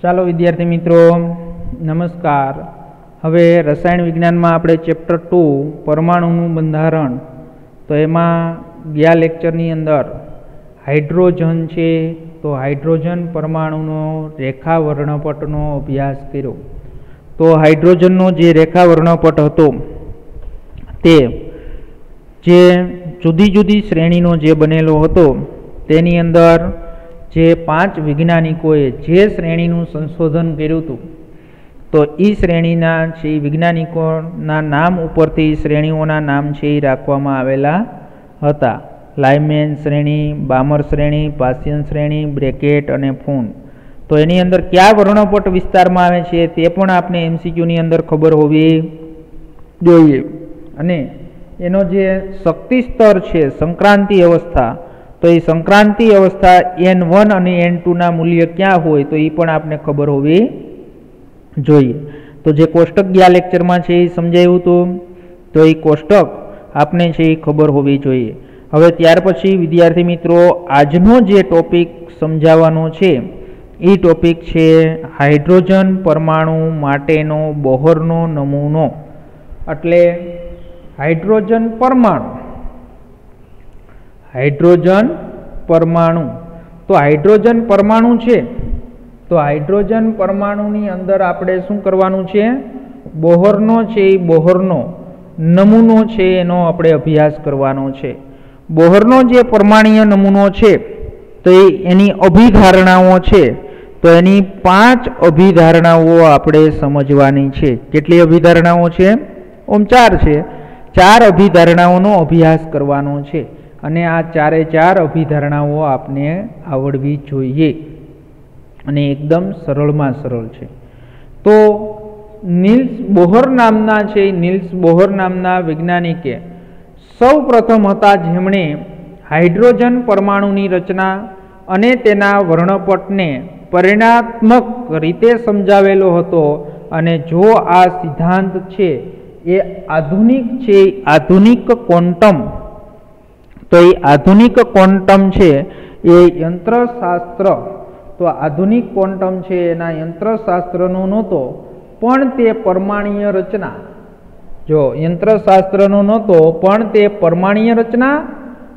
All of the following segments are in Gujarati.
ચાલો વિદ્યાર્થી મિત્રો નમસ્કાર। હવે રસાયણ વિજ્ઞાનમાં આપણે ચેપ્ટર 2 પરમાણુનું બંધારણ, તો એમાં ગયા લેક્ચરની અંદર હાઇડ્રોજન છે, તો હાઇડ્રોજન પરમાણુનો રેખા વર્ણપટનો અભ્યાસ કર્યો। તો હાઇડ્રોજનનો જે રેખા વર્ણપટ હતો તે જે જુદી જુદી શ્રેણીનો જે બનેલો હતો તેની અંદર જે 5 વૈજ્ઞાનિકોએ જે શ્રેણીનું સંશોધન કર્યું હતું, તો એ શ્રેણીના છે વૈજ્ઞાનિકોના નામ ઉપરથી શ્રેણીઓના નામ છે એ રાખવામાં આવેલા હતા। લાઇમેન શ્રેણી, બામર શ્રેણી, પાસિયન શ્રેણી, બ્રેકેટ અને ફૂન। તો એની અંદર કયા વર્ણપટ વિસ્તારમાં આવે છે તે પણ આપણે MCQની અંદર ખબર હોવી જોઈએ। અને એનો જે શક્તિ સ્તર છે, સંક્રાંતિ અવસ્થા, તો એ સંક્રાંતિ અવસ્થા N1 અને N2ના મૂલ્ય ક્યાં હોય તો એ પણ આપણે ખબર હોવી જોઈએ। તો જે કોષ્ટક ગયા લેક્ચરમાં છે એ સમજાયું હતું, તો એ કોષ્ટક આપણે છે એ ખબર હોવી જોઈએ। હવે ત્યાર પછી વિદ્યાર્થી મિત્રો આજનો જે ટોપિક સમજાવવાનો છે એ ટોપિક છે હાઇડ્રોજન પરમાણુ માટેનો બોહરનો નમૂનો। એટલે હાઇડ્રોજન પરમાણુ, હાઇડ્રોજન પરમાણુ, તો હાઇડ્રોજન પરમાણુ છે, તો હાઇડ્રોજન પરમાણુની અંદર આપણે શું કરવાનું છે, બોહરનો છે એ બોહરનો નમૂનો છે એનો આપણે અભ્યાસ કરવાનો છે। બોહરનો જે પરમાણ્વીય નમૂનો છે તો એની અભિધારણાઓ છે, તો એની 5 અભિધારણાઓ આપણે સમજવાની છે। કેટલી અભિધારણાઓ છે? 4 છે। 4 અભિધારણાઓનો અભ્યાસ કરવાનો છે અને આ 4 અભિધારણાઓ આપને આવડવી જોઈએ અને એકદમ સરળમાં સરળ છે। તો નિલ્સ બોહર નામના છે, નિલ્સ બોહર નામના વૈજ્ઞાનિકે સૌ પ્રથમ હતા જેમણે હાઇડ્રોજન પરમાણુની રચના અને તેના વર્ણપટને પરિમાણાત્મક રીતે સમજાવેલો હતો। અને જો આ સિદ્ધાંત છે એ આધુનિક છે, આધુનિક ક્વોન્ટમ, તો એ આધુનિક ક્વોન્ટમ છે એ યંત્રશાસ્ત્ર, તો આધુનિક ક્વોન્ટમ છે એના યંત્રશાસ્ત્રનો નહોતો પણ તે પરમાણ્વીય રચના, જો યંત્રશાસ્ત્રનો નહોતો પણ તે પરમાણ્વીય રચના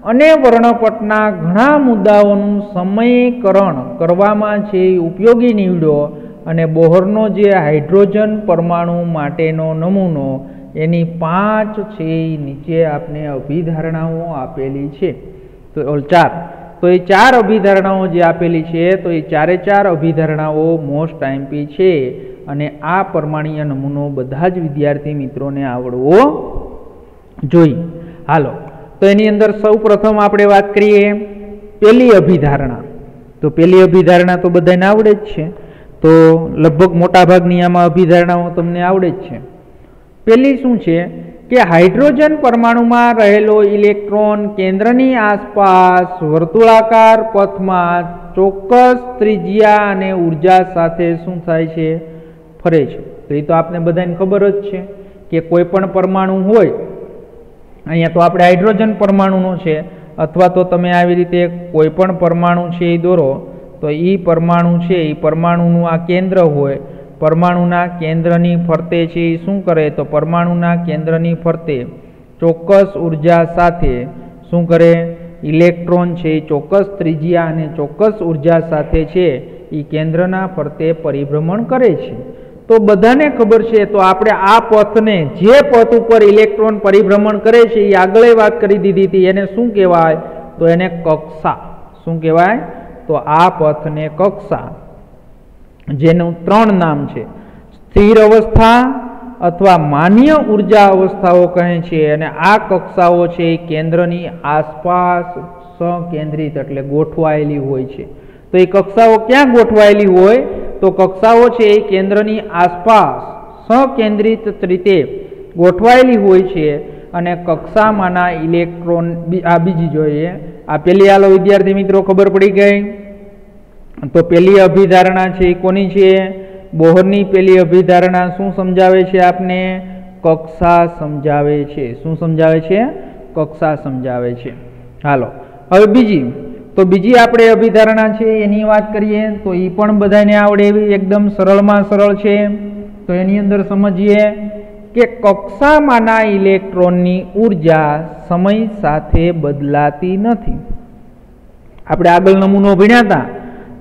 અને વર્ણપટના ઘણા મુદ્દાઓનું સમયકરણ કરવામાં છે ઉપયોગી નીવડ્યો। અને બોહરનો જે હાઇડ્રોજન પરમાણુ માટેનો નમૂનો એની 5 છે નીચે આપણે અભિધારણાઓ આપેલી છે, તો 4, તો એ 4 અભિધારણાઓ જે આપેલી છે તો એ 4 અભિધારણાઓ મોસ્ટ આઈએમપી છે અને આ પરમાણ્વીય નમૂનો બધા જ વિદ્યાર્થી મિત્રોને આવડવો જોઈએ। હાલો, તો એની અંદર સૌ પ્રથમ આપણે વાત કરીએ પહેલી અભિધારણા। તો પહેલી અભિધારણા તો બધાને આવડે જ છે, તો લગભગ મોટાભાગની આમાં અભિધારણાઓ તમને આવડે જ છે। પહેલી શું છે કે હાઇડ્રોજન પરમાણુમાં રહેલો ઇલેક્ટ્રોન કેન્દ્રની આસપાસ વર્તુળાકાર પથમાં ચોક્કસ ત્રિજ્યા અને ઉર્જા સાથે શું થાય છે, ફરે છે। તો એ તો આપને બધાને ખબર જ છે કે કોઈ પણ પરમાણુ હોય, અહીંયા તો આપણે હાઇડ્રોજન પરમાણુનો છે, અથવા તો તમે આવી રીતે કોઈ પણ પરમાણુ છે એ દોરો, તો એ પરમાણુ છે એ પરમાણુનું આ કેન્દ્ર હોય, પરમાણુના કેન્દ્રની ફરતે છે એ શું કરે, તો પરમાણુના કેન્દ્રની ફરતે ચોક્કસ ઉર્જા સાથે શું કરે, ઇલેક્ટ્રોન છે એ ચોક્કસ ત્રિજ્યા અને ચોક્કસ ઉર્જા સાથે છે એ કેન્દ્રના ફરતે પરિભ્રમણ કરે છે। તો બધાને ખબર છે, તો આપણે આ પથને, જે પથ ઉપર ઇલેક્ટ્રોન પરિભ્રમણ કરે છે એ આગળ વાત કરી દીધી હતી, એને શું કહેવાય, તો એને કક્ષા, શું કહેવાય, તો આ પથને કક્ષા, જેનું 3 નામ છે, સ્થિર અવસ્થા અથવા માન્ય ઉર્જા અવસ્થાઓ કહે છે। અને આ કક્ષાઓ છે એ કેન્દ્રની આસપાસ સકેન્દ્રિત એટલે ગોઠવાયેલી હોય છે। તો એ કક્ષાઓ ક્યાં ગોઠવાયેલી હોય, તો કક્ષાઓ છે એ કેન્દ્રની આસપાસ સકેન્દ્રિત રીતે ગોઠવાયેલી હોય છે। અને કક્ષામાંના ઇલેક્ટ્રોન, આ બીજી જોઈએ, આ પેલી હાલો વિદ્યાર્થી મિત્રો ખબર પડી ગઈ। તો પહેલી અભિધારણા છે એ કોની છે, બોહરની પહેલી અભિધારણા શું સમજાવે છે આપને, કક્ષા સમજાવે છે। શું સમજાવે છે? કક્ષા સમજાવે છે। હાલો, હવે બીજી, तो बीजी आपणे अभिधारणा छे एनी वात करीए तो ई पण बधाने आवडे एवी एकदम सरळमां सरळ छे। तो एनी अंदर समजीए के कक्षामांना इलेक्ट्रॉननी ऊर्जा समय साथे बदलाती नथी। आपणे आगळ नमूनो भण्या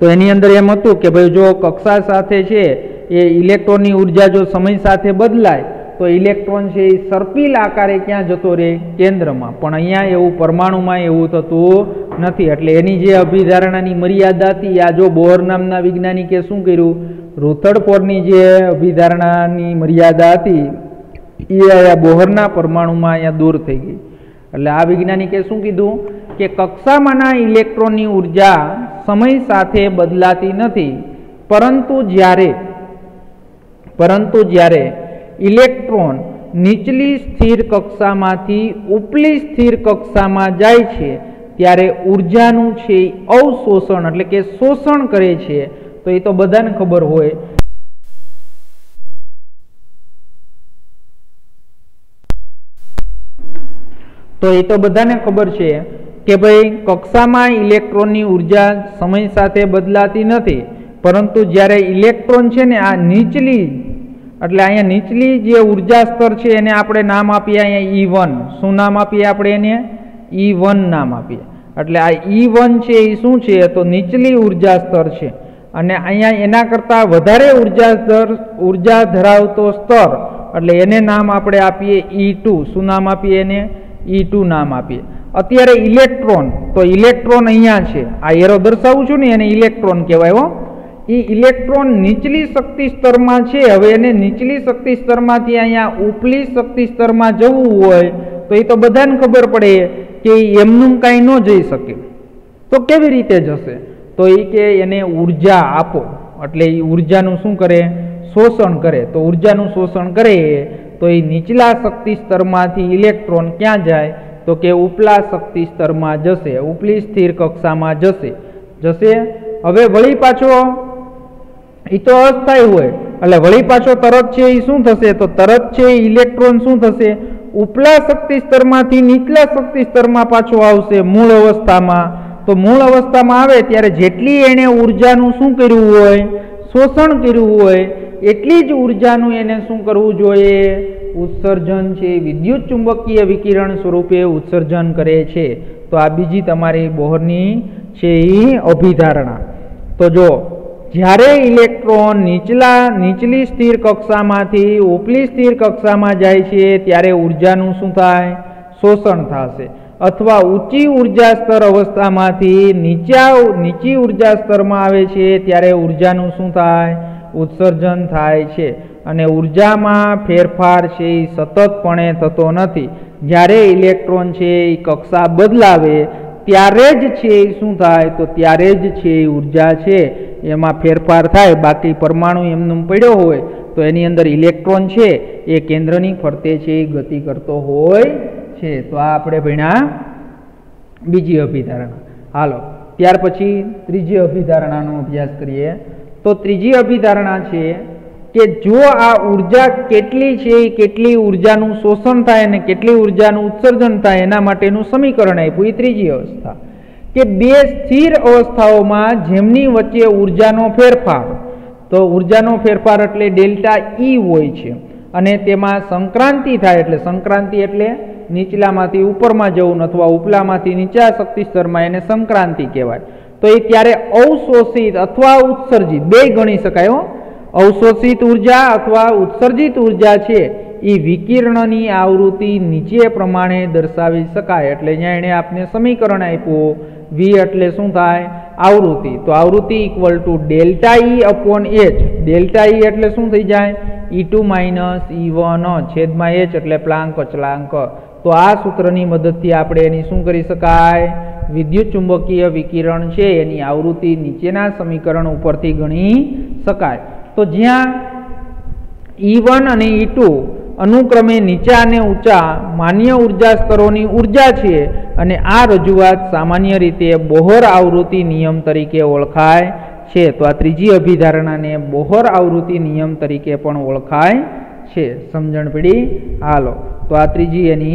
तो एनी अंदर एम हतुं के भाई जो कक्षा साथे छे ए इलेक्ट्रॉननी ऊर्जा जो समय साथे बदलाय तो इलेक्ट्रॉन छे ए सर्पिल आकारे क्यां जतो रहे केंद्रमां, पण अहींया एवुं परमाणुमां एवुं थतुं नथी। एटले एनी जे अभिधारणानी मर्यादा हती आ जो बोहर नामना वैज्ञानिके शुं कर्युं, रुथरफोर्डनी जे अभिधारणानी मर्यादा हती ए आ बोहરના परमाणुमां अहींया दूर थई गई। एटले आ वैज्ञानिके शुं कीधुं के कक्षामांना इलेक्ट्रॉननी ऊर्जा समय साथे बदलाती नथी, परंतु ज्यारे इलेक्ट्रॉन नीचली स्थिर कक्षामांथी उपली स्थिर कक्षामां जाय छे त्यारे ऊर्जानुं छे अवशोषण एटले के शोषण करे छे। तो ए तो बधाने खबर होय तो ये तो बधाने खबर छे के भाई कक्षामां इलेक्ट्रॉननी ऊर्जा समय साथे बदलाती नथी, परंतु ज्यारे इलेक्ट्रॉन छे ने आ नीचली एटले अहींया नीचली जे ऊर्जा स्तर छे एने आपणे नाम आपीए अहींया E1 शुं नाम आपीए आपणे एने E1 नाम आपीए। एटले आ E1 छे ए शुं छे तो नीचली ऊर्जा स्तर छे अने अहींया एना करता वधारे ऊर्जा धरावतो स्तर एटले एने नाम आपणे आपीए E2 शुं नाम आपीए एने E2 नाम आपीए। अत्यारे इलेक्ट्रॉन तो इलेक्ट्रॉन अहींया छे आ एरो दर्शावुं छुं ने एने इलेक्ट्रॉन कहेवाय हो। ई इलेक्ट्रॉन नीचली शक्ति स्तर में छे, हवे एने नीचली शक्ति स्तर मांथी अहींया उपली शक्ति स्तर में जवुं होय तो ए तो बधाने खबर पड़े के एमनुं कांई न जई शके। तो केवी रीते जशे तो ए के एने ऊर्जा आपो एटले ए ऊर्जानुं शुं करे शोषण करे। तो ऊर्जानुं शोषण करे तो ए नीचला शक्ति स्तर मांथी इलेक्ट्रॉन क्यां जाय तो के उपला शक्ति स्तर में जशे, उपली स्थिर कक्षा में जशे। हवे वળી पाछो ई तो अस्थायी होय એટલે વળી પાછો તરત છે એ શું થશે તો તરત છે ઇલેક્ટ્રોન શું થશે ઉપલા શક્તિ સ્તરમાંથી નીચલા શક્તિ સ્તરમાં પાછો આવશે મૂળ અવસ્થામાં। તો મૂળ અવસ્થામાં આવે ત્યારે જેટલી એણે ઊર્જાનું શું કર્યું હોય શોષણ કર્યું હોય એટલી જ ઊર્જાનું એને શું કરવું જોઈએ ઉત્સર્જન છે વિદ્યુત ચુંબકીય વિકિરણ સ્વરૂપે ઉત્સર્જન કરે છે। તો આ બીજી તમારી બોહરની છે એ અભિધારણા। તો જો જ્યારે ઇલેક્ટ્રોન નીચલી સ્થિર કક્ષામાંથી ઉપલી સ્થિર કક્ષામાં જાય છે ત્યારે ઊર્જાનું શું થાય શોષણ થશે, अथवा ऊंची ऊर्जा स्तर अवस्थामांथी नीची ऊर्जा स्तरमां आवे छे त्यारे ऊर्जानुं शुं थाय उत्सर्जन थाय छे अने ऊर्जामां फेरफार छे ई सततपणे थतो नथी। ज्यारे इलेक्ट्रॉन छे ई कक्षा बदलावे त्यारे ज छे शुं थाय तो त्यारे ज छे ऊर्जा छे एमां फेरफार थाय। बाकी परमाणु एमनुं पड्यो होय तो एनी अंदर इलेक्ट्रॉन छे ए केंद्रनी फरते छे गति करतो होय छे। तो आ आपणे भण्या बीजी अभिधारणा। हालो त्यार पछी त्रीजी अभिधारणानो अभ्यास करीए। तो त्रीजी अभिधारणा छे के जो आ ऊर्जा केटली छे केटली ऊर्जानुं शोषण थाय अने केटली ऊर्जानुं उत्सर्जन थाय एना माटेनुं समीकरण आप्युं। ई त्रीजी अवस्था के बे स्थिर अवस्थाओमां जेमनी वच्चे ऊर्जानो फेरफार तो ऊर्जानो फेरफार एटले डेल्टा ई होय छे अने तेमां संक्रांति थाय एटले संक्रांति एटले नीचलामांथी उपरमां जवुं अथवा उपलामांथी नीचा शक्ति स्तरमां एने संक्रांति कहेवाय। तो ए त्यारे अवशोषित अथवा उत्सर्जित बेय गणी शकाय हो। अवशोषित ऊर्जा अथवा उत्सर्जित ऊर्जा छे ई विकिरणनी आवृत्ति नीचे प्रमाणे दर्शावी शकाय। एटले अहींया एणे आपने समीकरण आप्युं V एटले शुं थाय आवृत्ति। तो आवृत्ति equal to delta E upon H. Delta E एटले शुं थई जाय E2 माइनस E1 छेदमां h एटले प्लांक अचलांक। तो आ सूत्रनी मददथी आपणे एनी शुं करी शकाय विद्युत चुंबकीय विकिरण छे एनी आवृत्ति नीचेना समीकरण उपरथी गणी शकाय। तो ज्यां E1 अने E2 अनुक्रमे नीचा अने ऊंचा मान्य ऊर्जा स्तरोनी ऊर्जा छे अने आ रजूआत सामान्य रीते बोहर आवृत्ति नियम तरीके ओळखाय छे। तो आ त्रीजी अभिधारणाने बोहर आवृत्ति नियम तरीके पण ओळखाय छे। समजण पड़ी? हालो तो आ त्रीजी एनी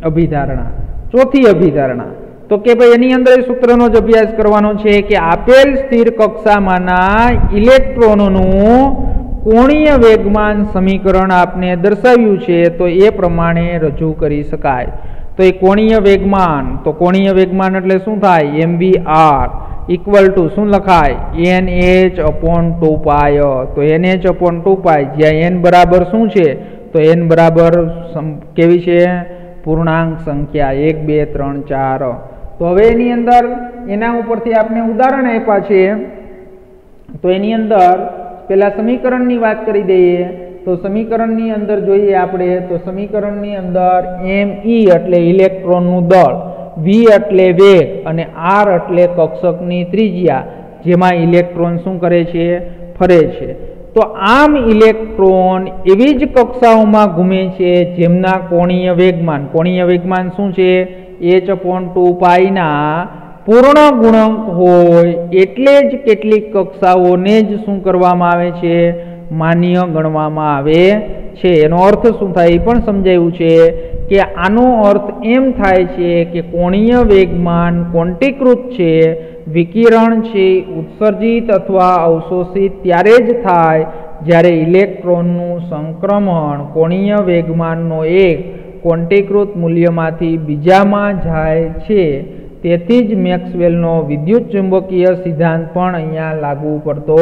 अभिधारणा। चौथी अभिधारणा। तो कि भाई एनी अंदर सूत्रनो ज अभ्यास करवानो छे कि आपेल स्थिर कक्षामांना इलेक्ट्रोनोनुं कोणीय वेगमान समीकरण आपने दर्शाव्युं छे तो ए प्रमाणे रजू करी शकाय। तो ए कोणीय वेगमान एटले शुं थाय mvr इक्वल टू शुं लखाय nh/2π। तो nh/2π ज्यां n बराबर शुं छे तो n बराबर केवी छे पूर्णांक संख्या 1 2 3 4। तो हवे एनी अंदर एना उपरथी आपने उदाहरण आप्या छे तो एनी अंदर पहला समीकरणनी वात करी दઈએ। तो समीकरणनी अंदर जोईए आपणे तो समीकरणनी अंदर me एटले इलेक्ट्रोननुं दळ, v एटले वेग अने r एटले कक्षकनी त्रिज्या जेमां इलेक्ट्रोन शुं करे छे फरे छे। तो आम इलेक्ट्रोन एवी ज कक्षाओमां घूमे छे जेमना कोणीय वेगमान शुं छे h/2π ना पूर्ण गुणक होय एटले ज केटलीक कक्षाओने ज शुं करवामां आवे छे मान्य गणवामां आवे छे। एनो अर्थ शुं थाय ए पण समजाव्युं छे कि आनो अर्थ एम थाय छे कि कोणीय वेगमान क्वोंटीकृत छे, विकिरण छे उत्सर्जित अथवा अवशोषित त्यारे ज थाय ज्यारे इलेक्ट्रोननुं संक्रमण कोणीय वेगमाननो एक क्वोंटीकृत मूल्यमांथी बीजामां जाय छे। तेथी ज मैक्सवेलनो विद्युत चुंबकीय सिद्धांत पण अहींया लागू पड़तो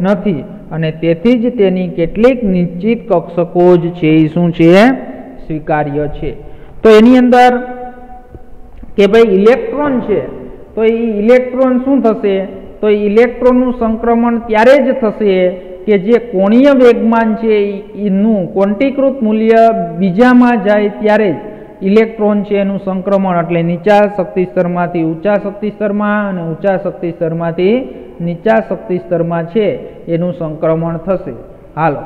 नथी अने तेथी ज तेनी केटलीक निश्चित कक्षको ज छे ए शुं छे स्वीकार्य छे। तो एनी अंदर के भाई इलेक्ट्रोन छे तो ए इलेक्ट्रोन शुं थशे तो इलेक्ट्रोननुं संक्रमण त्यारे ज थशे कि जे कोणीय वेगमान छे एनुं क्वोंटीकृत मूल्य बीजामां जाय त्यारे ज इलेक्ट्रोन छे एनुं संक्रमण एटले नीचा शक्ति स्तरमांथी ऊंचा शक्ति स्तरमां अने ऊंचा शक्ति स्तरमांथी नीचा शक्ति स्तरमां छे एनुं संक्रमण थशे। हालो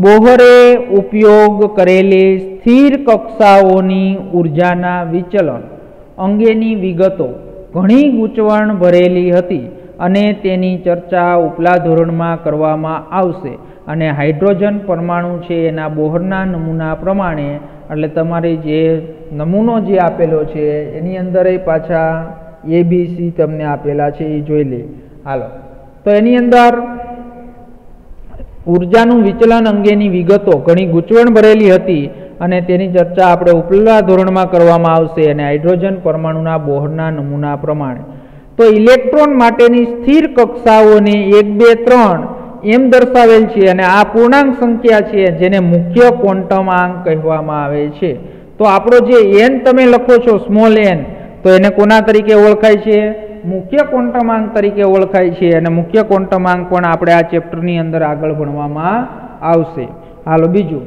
बोहरे उपयोग करेली स्थिर कक्षाओनी ऊर्जाना विचलन अंगेनी विगतो घणी गूंचवण भरेली हती अने तेनी चर्चा उपला धोरणमां करवामां आवशे अने हाइड्रोजन परमाणु छे एना बोहરના नमूना प्रमाणे એટલે તમારે જે નમૂનો જે આપેલો છે એની અંદર પાછા ABC તમને આપેલા છે એ જોઈ લે। હાલો તો એની અંદર ઊર્જાનું વિચલન અંગેની વિગતો ઘણી ગૂંચવણ ભરેલી હતી અને તેની ચર્ચા આપણે ઉપલા ધોરણમાં કરવામાં આવશે અને હાઇડ્રોજન પરમાણુના બોહરના નમૂના પ્રમાણે। તો ઇલેક્ટ્રોન માટેની સ્થિર કક્ષાઓને 1 2 3 એમ દર્શાવેલ છે અને આ પૂર્ણાંક સંખ્યા છે જેને મુખ્ય ક્વોન્ટમ આંક કહેવામાં આવે છે। તો આપણો જે n તમે લખો છો સ્મોલ n તો એને કોના તરીકે ઓળખાય છે મુખ્ય ક્વોન્ટમ આંક તરીકે ઓળખાય છે અને મુખ્ય ક્વોન્ટમ આંક પણ આપણે આ ચેપ્ટરની અંદર આગળ ભણવામાં આવશે। હાલો બીજું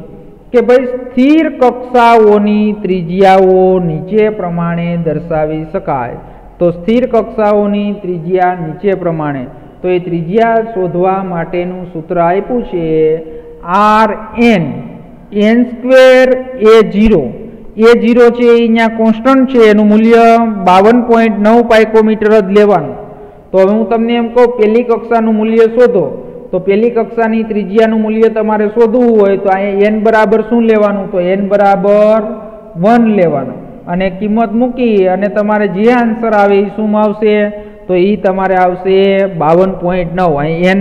કે ભાઈ સ્થિર કક્ષાઓની ત્રિજ્યાઓ નીચે પ્રમાણે દર્શાવી શકાય। તો સ્થિર કક્ષાઓની ત્રિજ્યા નીચે પ્રમાણે तो ये त्रिज्या शोधवा माटेनुं सूत्र आप्युं छे rn a0 छे अहींया कोन्स्टंट छे एनुं मूल्य 52.9 पाइकोमीटर ज लेवानुं। तो हवे हुं तमने एम कहूं पहेली कक्षानुं मूल्य शोधो तो पहेली कक्षानी त्रिज्यानुं मूल्य तमारे शोधवुं होय तो अहींया n बराबर शुं लेवानुं तो n बराबर 1 लेवानुं अने किंमत मूकी अने तमारे जे आंसर आवे ए शुं आवशे तो ये तमारे आवशे 52.9 अहीं n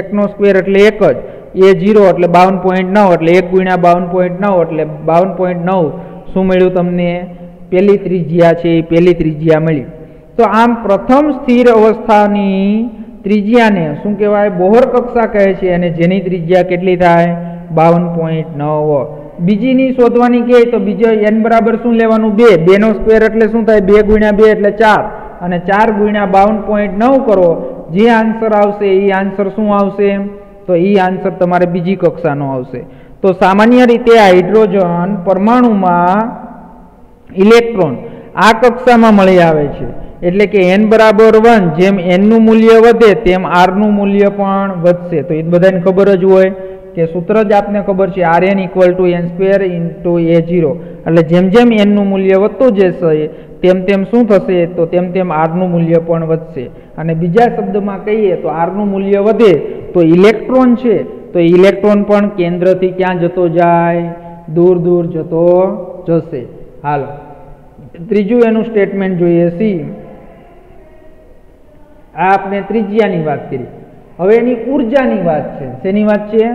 1 નો સ્ક્વેર એટલે 1 ज a0 એટલે 52.9 એટલે 1 ગુણ્યા 52.9 એટલે 52.9 શું મળ્યું તમને પહેલી ત્રિજ્યા છે એ પહેલી ત્રિજ્યા મળી। તો આમ પ્રથમ સ્થિર અવસ્થાની ત્રિજ્યાને શું કહેવાય બોહર કક્ષા કહે છે અને જેની ત્રિજ્યા કેટલી થાય 52.9। બીજીની શોધવાની કહે તો બીજો n બરાબર શું લેવાનું 2 2 નો સ્ક્વેર એટલે શું થાય 2 ગુણ્યા 2 એટલે 4 અને 4 ગુણ્યા 52.9 करो जे आंसर आवशे ए आंसर शुं आवशे तो ए आंसर तमारे बीजी कक्षानो आवशे। तो सामान्य रीते हाइड्रोजन परमाणुमां इलेक्ट्रॉन आ कक्षामां मळी आवे छे एटले के n बराबर 1 जेम n નું મૂલ્ય વધે તેમ r નું મૂલ્ય પણ વધશે। तो ए बधाने खबर ज होय के सूत्र ज आपने खबर छे rn = n² * a0 એટલે જેમ જેમ n નું મૂલ્ય વધતું જશે तेम तेम शुं थशे तो तेम तेम r નું मूल्य पण વધશે અને બીજા શબ્દમાં કહીએ તો r નું મૂલ્ય વધે તો ઇલેક્ટ્રોન છે તો ઇલેક્ટ્રોન પણ કેન્દ્રથી ક્યાં જતો જાય दूर दूर जतो जशे। हालो ત્રીજું એનું સ્ટેટમેન્ટ જોઈએ સી. આ આપણે ત્રિજ્યાની વાત કરી. હવે એની ઉર્જાની વાત છે. શેની વાત છે?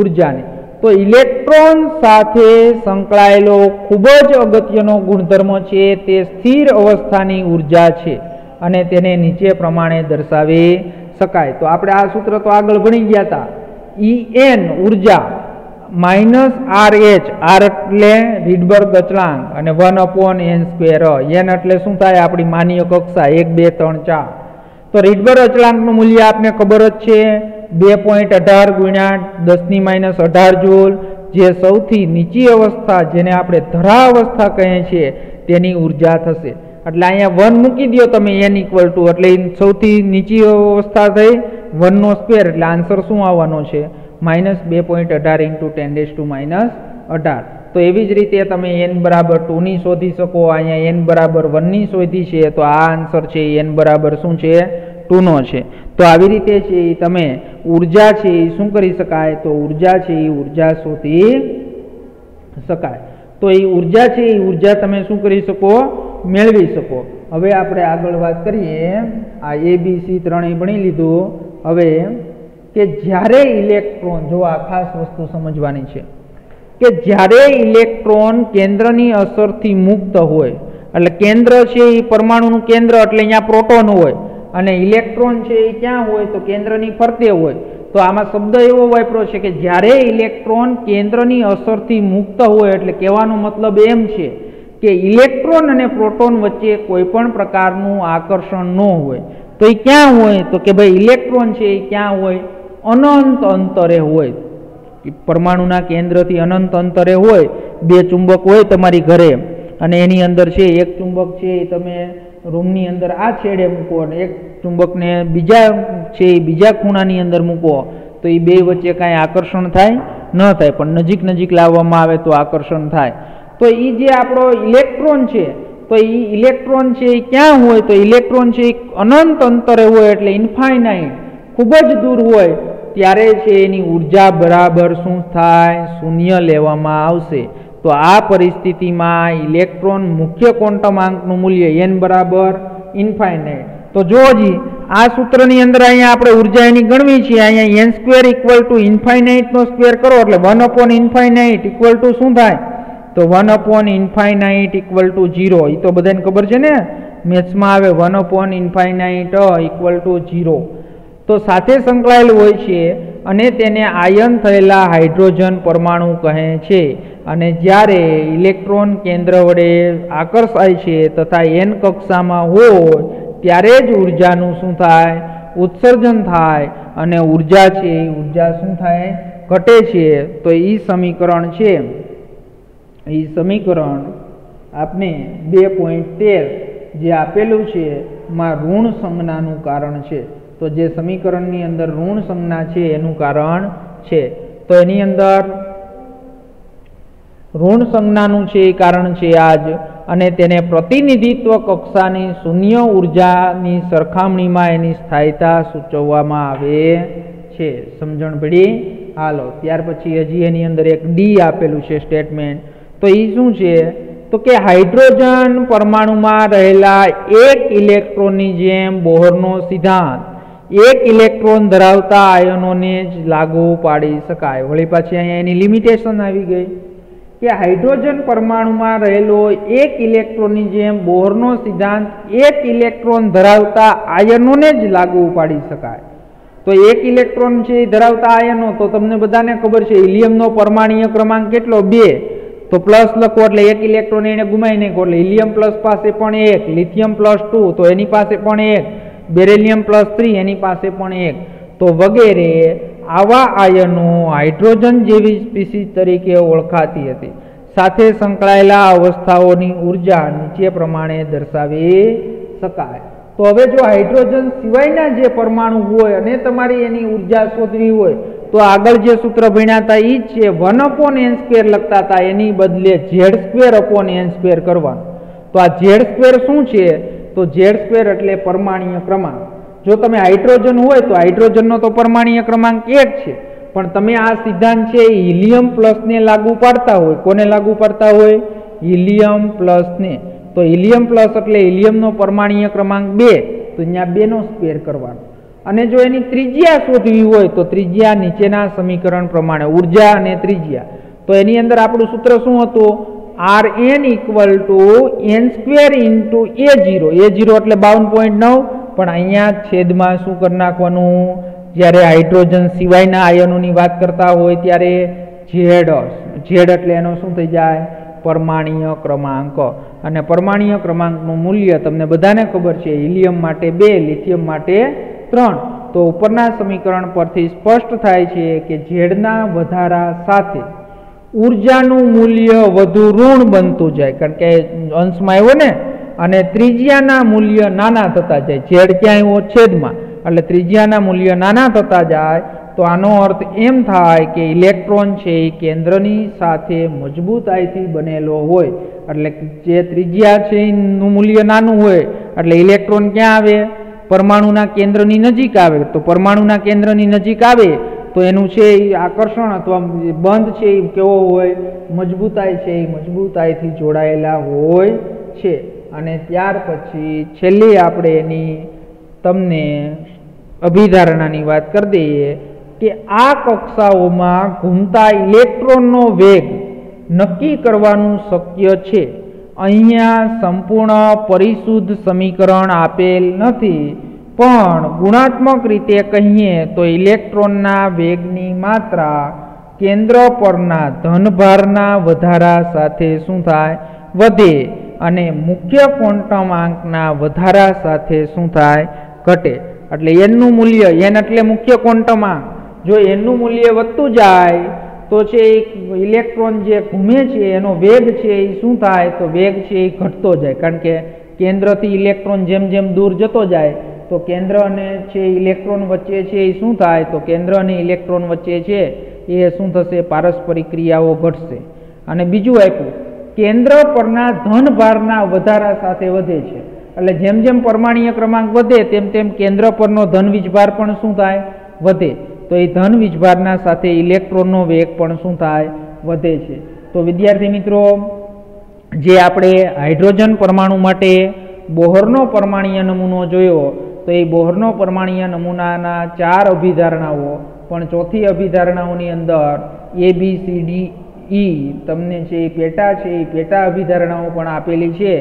ઉર્જાની. તો ઇલેક્ટ્રોન સાથે સંકળાયેલો ખૂબ જ અગત્યનો ગુણધર્મ છે તે સ્થિર અવસ્થાની ઉર્જા છે અને તેને નીચે પ્રમાણે દર્શાવી શકાય. તો આપણે આ સૂત્ર તો આગળ ભણી ગયા હતા. En ઉર્જા માઇનસ RH, આર એટલે રીડબર્ગ અચળાંક અને 1/n². n એટલે શું થાય? આપણી માનીય કક્ષા 1, 2, 3, 4. તો રીડબર્ગ અચળાંકનું મૂલ્ય આપને ખબર જ છે 2.18 ગુણ્યા 10⁻18 જૂલ, જે સૌથી નીચી અવસ્થા જેને આપણે ધરા અવસ્થા કહીએ છીએ તેની ઉર્જા થશે. એટલે અહીંયા 1 મૂકી દો તમે n ઇક્વલ ટુ, એટલે સૌથી નીચી અવસ્થા થઈ 1/2, એટલે આન્સર શું આવવાનો છે? -2.18 × 10⁻18. તો એવી જ રીતે તમે n બરાબર 2 ની શોધી શકો. અહીંયા n બરાબર 1 ની શોધી છે, તો આ આન્સર છે n બરાબર શું છે? 2 નો છે. તો આવી રીતે છે તમે ઉર્જા છે એ શું કરી શકાય? તો ઉર્જા છે એ ઉર્જા શોધી શકાય. તો એ ઉર્જા છે એ ઉર્જા તમે શું કરી શકો? મેળવી શકો. હવે આપણે આગળ વાત કરીએ. આ ABC ત્રણેય ભણી લીધું. હવે કે જ્યારે ઇલેક્ટ્રોન, જો આ ખાસ વસ્તુ સમજવાની છે કે જ્યારે ઇલેક્ટ્રોન કેન્દ્રની અસરથી મુક્ત હોય, એટલે કેન્દ્ર છે એ પરમાણુનું કેન્દ્ર એટલે અહીંયા પ્રોટોન હોય અને ઇલેક્ટ્રોન છે એ ક્યાં હોય? તો કેન્દ્રની ફરતે હોય. તો આમાં શબ્દ એવો વાપર્યો છે કે જ્યારે ઇલેક્ટ્રોન કેન્દ્રની અસરથી મુક્ત હોય, એટલે કહેવાનો મતલબ એમ છે કે ઇલેક્ટ્રોન અને પ્રોટોન વચ્ચે કોઈ પણ પ્રકારનું આકર્ષણ ન હોય. તો એ ક્યાં હોય? તો કે ભાઈ ઇલેક્ટ્રોન છે એ ક્યાં હોય? અનંત અંતરે હોય. પરમાણુના કેન્દ્રથી અનંત અંતરે હોય. બે ચુંબક હોય તમારી ઘરે અને એની અંદર છે એક ચુંબક છે એ તમે રૂમની અંદર આ છેડે મૂકો અને એક ચુંબકને બીજા છે એ બીજા ખૂણાની અંદર મૂકો, તો એ બે વચ્ચે કાંઈ આકર્ષણ થાય? ન થાય. પણ નજીક નજીક લાવવામાં આવે તો આકર્ષણ થાય. તો એ જે આપણો ઇલેક્ટ્રોન છે, તો એ ઇલેક્ટ્રોન છે એ ક્યાં હોય? તો ઇલેક્ટ્રોન છે એ અનંત અંતરે હોય, એટલે ઇન્ફાઇનાઇટ, ખૂબ જ દૂર હોય. ત્યારે છે એની ઉર્જા બરાબર શું થાય? શૂન્ય લેવામાં આવશે. તો આ પરિસ્થિતિમાં ઇલેક્ટ્રોન મુખ્ય ક્વોન્ટમ આંકનું મૂલ્ય n બરાબર ઇન્ફાઇનાઇટ. તો જો હજી આ સૂત્રની અંદર અહીંયા આપણે ઉર્જા એની ગણવી છે. અહીંયા n² ઇક્વલ ટુ ઇન્ફાઇનાઇટનો સ્ક્વેર કરો એટલે 1/ઇન્ફાઇનાઇટ ઇક્વલ ટુ શું થાય? તો 1/ઇન્ફાઇનાઇટ ઇક્વલ ટુ 0. એ તો બધાને ખબર છે ને, મેથ્સમાં આવે 1/ઇન્ફાઇનાઇટ ઇક્વલ ટુ 0. તો સાથે સંકળાયેલ હોય છે અને તેને આયન થયેલા હાઇડ્રોજન પરમાણુ કહે છે. અને જ્યારે ઇલેક્ટ્રોન કેન્દ્ર વડે આકર્ષાય છે તથા n કક્ષામાં હોય ત્યારે જ ઉર્જાનું શું થાય? ઉત્સર્જન થાય અને ઉર્જા છે ઉર્જા શું થાય? ઘટે છે. તો એ સમીકરણ છે, એ સમીકરણ આપણે 2.13 જે આપેલું છે માં ઋણ સંજ્ઞાનું કારણ છે. તો જે સમીકરણની અંદર ઋણ સંજ્ઞા છે એનું કારણ છે. તો એની અંદર ઋણ સંજ્ઞાનું છે એ કારણ છે આ જ, અને તેને પ્રતિનિધિત્વ કક્ષાની શૂન્ય ઉર્જાની સરખામણીમાં એની સ્થાયીતા સૂચવવામાં આવે છે. સમજણ પડી? હાલો, ત્યાર પછી હજી એની અંદર એક ડી આપેલું છે સ્ટેટમેન્ટ. તો એ શું છે? તો કે હાઇડ્રોજન પરમાણુમાં રહેલા એક ઇલેક્ટ્રોનની જેમ બોહરનો સિદ્ધાંત એક ઇલેક્ટ્રોન ધરાવતા આયનોને જ લાગુ પાડી શકાય. વળી પાછી અહીંયા એની લિમિટેશન આવી ગઈ કે હાઇડ્રોજન પરમાણુમાં રહેલો એક ઇલેક્ટ્રોનની જેમ બોહરનો સિદ્ધાંત એક ઇલેક્ટ્રોન ધરાવતા આયનોને જ લાગુ પાડી શકાય. તો એક ઇલેક્ટ્રોન છે એ ધરાવતા આયનો, તો તમને બધાને ખબર છે હિલિયમનો પરમાણુય ક્રમાંક કેટલો? 2. તો પ્લસ લખો એટલે એક ઇલેક્ટ્રોન એને ગુમાવી નાખો એટલે હિલિયમ પ્લસ પાસે પણ 1, લિથિયમ પ્લસ 2 તો એની પાસે પણ 1, બેરિલિયમ પ્લસ 3 એની પાસે પણ 1. તો વગેરે આવા આયનો હાઇડ્રોજન જેવી સ્પીસીસ તરીકે ઓળખાતી હતી. સાથે સંકળાયેલા અવસ્થાઓની ઉર્જા નીચે પ્રમાણે દર્શાવી શકાય. તો હવે જો હાઇડ્રોજન સિવાયના જે પરમાણુ હોય અને તમારી એની ઉર્જા શોધવી હોય તો આગળ જે સૂત્ર ભણ્યા હતા એ જ છે. 1/n² લખતા હતા એની બદલે z²/n² કરવાનું. તો આ z² શું છે? તો z² એટલે પરમાણુય ક્રમાંક. જો તમે હાઇડ્રોજન હોય તો હાઇડ્રોજનનો તો પરમાણુય ક્રમાંક 1 છે, પણ તમે આ સિદ્ધાંત છે હિલિયમ પ્લસને લાગુ પાડતા હોય. કોને લાગુ પાડતા હોય? હિલિયમ પ્લસને. तो हीलियम प्लस एटले हीलियमनो परमाणुीय क्रमांक 2 तो अहींया 2 नो स्क्वेर करवानो अने जो एनी त्रिज्या शोधवी होय तो त्रिज्या नीचेना समीकरण प्रमाणे ऊर्जा अने त्रिज्या तो एनी अंदर आपणुं सूत्र शुं हतुं Rn = n² × a0 एटले 52.9 पण अहींया छेदमां शुं करी नाखवानुं ज्यारे हाइड्रोजन सिवायना आयनोनी वात करता होय त्यारे Z एटले एनो शुं थई जाय परमाणुीय क्रमांक अने परमाणुीय क्रमांकनुं मूल्य तमने बधाने खबर छे हीलियम माटे 2 लिथियम माटे 3 तो उपरना समीकरण परथी स्पष्ट थाय छे के Z ना वधारा साथे ऊर्जानुं मूल्य वधु ऋण बनतुं जाय कारण के अंशमां आव्यो ने अने त्रिज्याना मूल्य नाना थता जाय Z क्यां आव्यो छेदमां एटले त्रिज्याना मूल्य नाना थता जाय तो आनो अर्थ एम थाय के इलेक्ट्रॉन छे केंद्रनी साथे मजबूताईथी बनेलो होय एटले जे त्रिज्या छे एनुं मूल्य नानुं होय एटले इलेक्ट्रॉन क्यां आवे परमाणुना केंद्रनी नजीक आवे तो परमाणुना केंद्रनी नजीक आवे तो एनुं छे आकर्षण अथवा बंध छे केवो होय मजबूताई छे मजबूताईथी जोडायेला होय छे अने त्यार पछी छेल्ली आपणे एनी तमने अभिधारणानी वात करी दઈએ के आ कक्षाओमां घूमता इलेक्ट्रॉननो वेग नक्की करवानुं शक्य छे अहींया संपूर्ण परिशुद्ध समीकरण आपेल नथी पण गुणात्मक रीते कहीए तो इलेक्ट्रॉनना वेगनी मात्रा केंद्र परना धनभाરના વધારા સાથે શું થાય વધે અને મુખ્ય ક્વોન્ટમ આંકના વધારા સાથે શું થાય ઘટે એટલે એનનું મૂલ્ય એન એટલે મુખ્ય ક્વોન્ટમ આંક જો એનનું મૂલ્ય વધતું જાય તો છે ઇલેક્ટ્રોન જે ઘૂમે છે એનો વેગ છે એ શું થાય તો વેગ છે એ ઘટતો જાય કારણ કે કેન્દ્રથી ઇલેક્ટ્રોન જેમ જેમ દૂર જતો જાય तो केंद्र अने छे इलेक्ट्रॉन वच्चे छे शुं थाय तो केंद्र अने इलेक्ट्रॉन वच्चे छे ए शुं थशे पारस्परिक क्रियाओ घटशे अने बीजुं आप्युं केंद्र परना धनभाરના વધારા સાથે વધે છે એટલે જેમ જેમ પરમાણુીય ક્રમાંક વધે તેમ તેમ કેન્દ્ર પરનો ધન વીજભાર પણ શું થાય વધે તો એ ધન વીજભારના સાથે ઇલેક્ટ્રોનનો વેગ પણ શું થાય વધે છે તો વિદ્યાર્થી મિત્રો જે આપણે હાઇડ્રોજન પરમાણુ માટે બોહરનો પરમાણુીય નમૂનો જોયો तो ये बोहरनो परमाणुीय नमूनाना 4 अभिधारणाओ पण चौथी अभिधारणाओनी अंदर ABCDE तमने छे पेटा छे पेटा अभिधारणाओ पण आपेली छे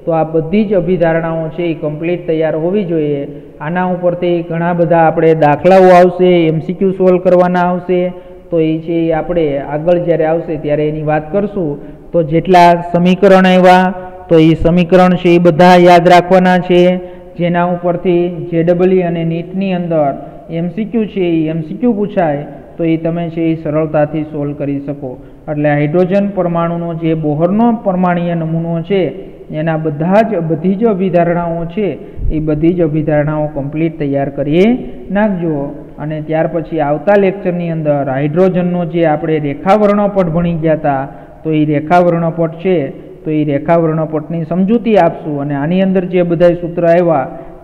तो आ बधी ज अभिधारणाओ छे कम्प्लीट तैयार होवी जोईए आना उपरथी घणा बधा आपणे दाखलाओ आवशे MCQ सोल्व करवाना आवशे तो ए छे आपणे आगळ ज्यारे आवशे त्यारे एनी वात करशुं तो जेटला समीकरण आव्या तो ए समीकरण छे ए बधा याद राखवाना छे जेना उपरथी JEE अने नीटनी अंदर MCQ छे MCQ पूछाय तो ये तमे छे सरळताथी सोल्व करी शको एटले हाइड्रोजन परमाणुनो जे बोहरनो परमाणुीय नमूनो छे एना बधी ज अभिधारणाओ छे ए बधी ज अभिधारणाओ कम्प्लीट तैयार करी नाखजो अने त्यार पछी आवता लेक्चरनी अंदर हाइड्रोजननो जे आपणे रेखावर्णपट भणी गया हता तो ए रेखावर्णपट छे तो ये रेखावर्णपटनी समजूती आपशुं अने आनी अंदर जे बधाय सूत्र आव्या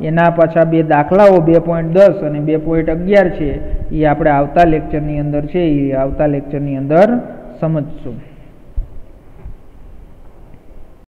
एना पाछा 2 दाखलाओ 2.10 અને 2.11 छे ए आपणे आवता लेक्चरनी अंदर छे ए आवता लेक्चरनी अंदर समजशुं।